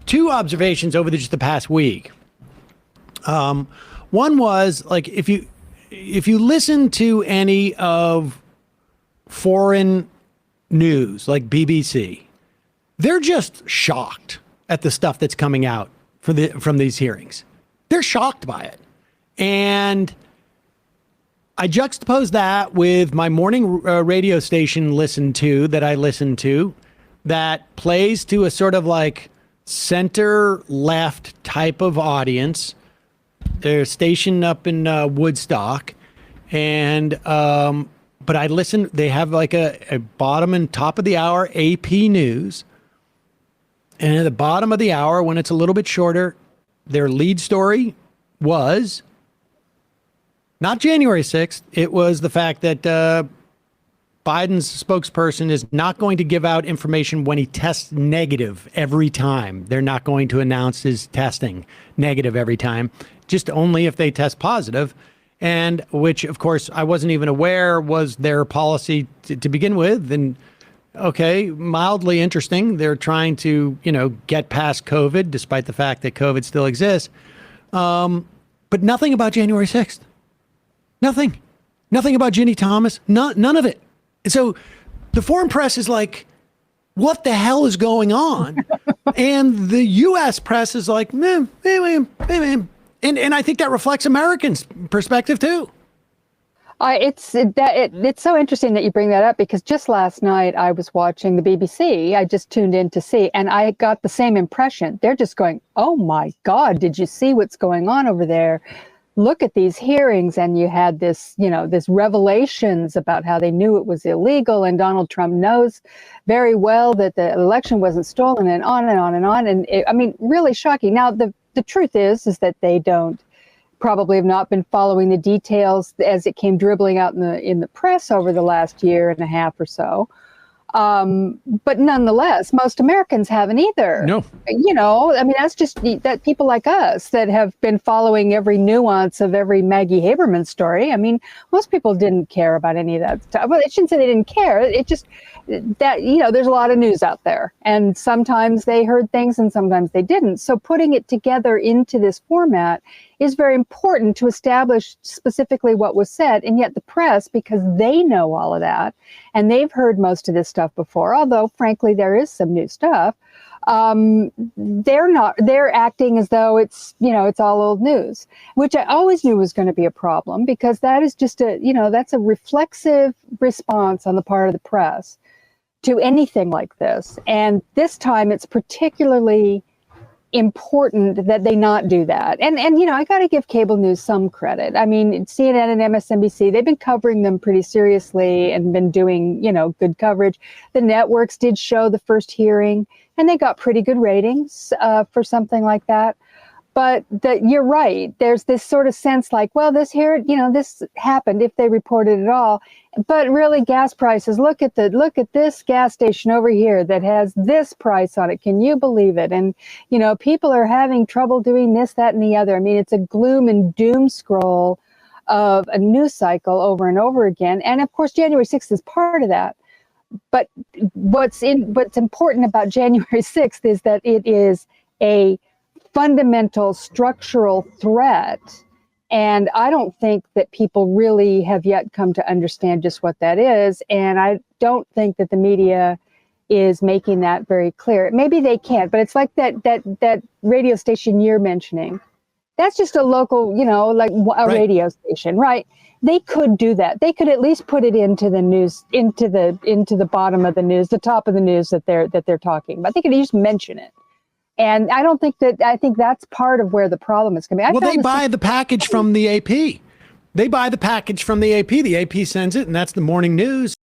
two observations over just the past week. One was like if you listen to any of foreign news like BBC, they're just shocked at the stuff that's coming out from these hearings. They're shocked by it. And I juxtapose that with my morning radio station that I listen to that plays to a sort of like center left type of audience. They're stationed up in Woodstock. And, but I listen, they have like a bottom and top of the hour AP News. And at the bottom of the hour, when it's a little bit shorter, their lead story was not January 6th. It was the fact that Biden's spokesperson is not going to give out information when he tests negative every time. They're not going to announce his testing negative every time, just only if they test positive. And which, of course, I wasn't even aware was their policy to begin with. And okay, mildly interesting. They're trying to, get past COVID, despite the fact that COVID still exists. But nothing about January 6th. Nothing. Nothing about Ginni Thomas. None of it. And so the foreign press is like, what the hell is going on? And the U.S. press is like, meh. And I think that reflects Americans' perspective, too. It's so interesting that you bring that up, because just last night I was watching the BBC. I just tuned in to see, and I got the same impression. They're just going, oh my God, did you see what's going on over there? Look at these hearings. And you had this revelations about how they knew it was illegal, and Donald Trump knows very well that the election wasn't stolen, and on and on and on. And really shocking. Now, the truth is that they probably have not been following the details as it came dribbling out in the press over the last year and a half or so. But nonetheless, most Americans haven't either. No. That's just that people like us that have been following every nuance of every Maggie Haberman story. Most people didn't care about any of that stuff. Well, I shouldn't say they didn't care. It just that, there's a lot of news out there, and sometimes they heard things and sometimes they didn't. So putting it together into this format is very important to establish specifically what was said. And yet the press, because they know all of that and they've heard most of this stuff before, although frankly there is some new stuff, they're acting as though it's all old news, which I always knew was going to be a problem, because that is just that's a reflexive response on the part of the press to anything like this. And this time it's particularly important that they not do that. And I got to give cable news some credit. CNN and MSNBC, they've been covering them pretty seriously and been doing, good coverage. The networks did show the first hearing, and they got pretty good ratings for something like that. But you're right. There's this sort of sense like, well, this happened if they reported it all. But really, gas prices, look at this gas station over here that has this price on it. Can you believe it? And, people are having trouble doing this, that, and the other. It's a gloom and doom scroll of a news cycle over and over again. And of course, January 6th is part of that. But what's important about January 6th is that it is a fundamental structural threat. And I don't think that people really have yet come to understand just what that is. And I don't think that the media is making that very clear. Maybe they can't, but it's like that radio station you're mentioning. That's just a local, like a radio station, right? They could do that. They could at least put it into the news, into the bottom of the news, the top of the news that they're talking about. They could just mention it. And I think that's part of where the problem is coming. They buy the package from the AP. They buy the package from the AP. The AP sends it, and that's the morning news.